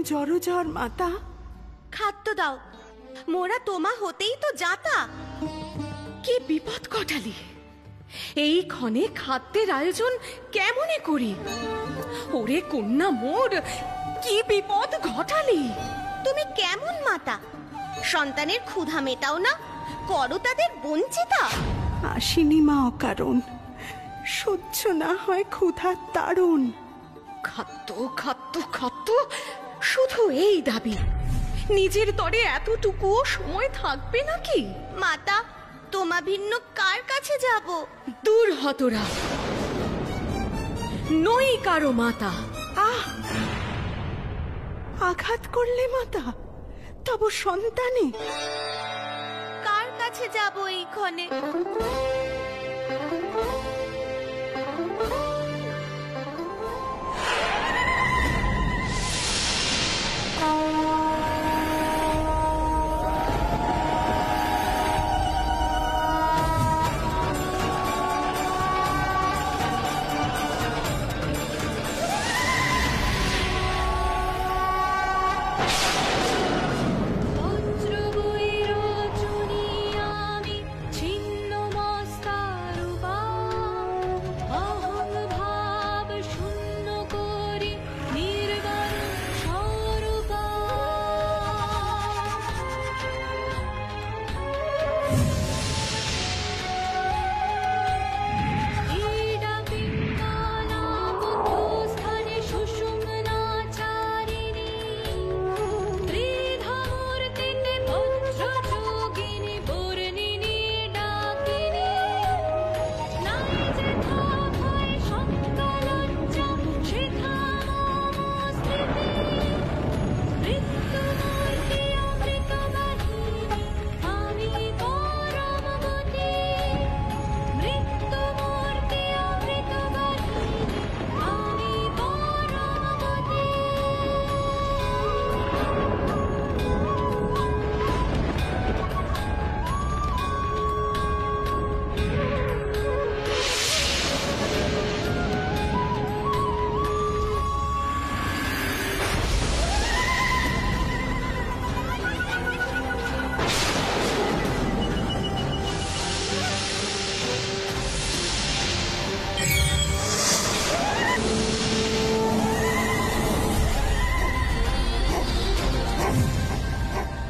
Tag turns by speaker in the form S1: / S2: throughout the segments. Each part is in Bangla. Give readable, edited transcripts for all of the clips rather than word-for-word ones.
S1: জড়জর মাতা।
S2: খাদ্য দাও, মোরা তোমা হতেই তো যাতা।
S3: কি বিপদ ঘটালি! এই ক্ষণে খাদ্যের আয়োজন কেমনে করি? ওরে কন্যা মোর, কি বিপদ ঘটালি!
S2: তুমি কেমন মাতা? সন্তানের ক্ষুধা মেটাও না, করো তাদের বঞ্চিতা।
S1: আসিনি মা অকারণ, সহ্য না হয় ক্ষুধার তাড়ন।
S3: খাদ্য খাদ্য খাদ্য, শুধু এই দাবি। নিজের তরে এতটুকুও সময় থাকবে নাকি?
S2: মাতা, তোমা ভিন্ন কার কাছে যাব?
S3: দূর হতরা, নই কারো মাতা।
S1: আহ! আঘাত করলে মাতা তব সন্তানে।
S2: কার কাছে যাব এই ক্ষণে?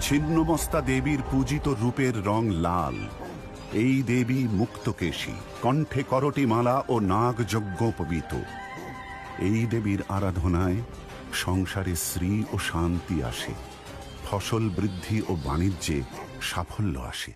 S4: ছিন্নমস্তা দেবীর পূজিত রূপের রং লাল। এই দেবী মুক্তকেশী, কণ্ঠে করটি মালা ও নাগ যজ্ঞোপবীত। এই দেবীর আরাধনায় সংসারে শ্রী ও শান্তি আসে, ফসল বৃদ্ধি ও বাণিজ্যে সাফল্য আসে।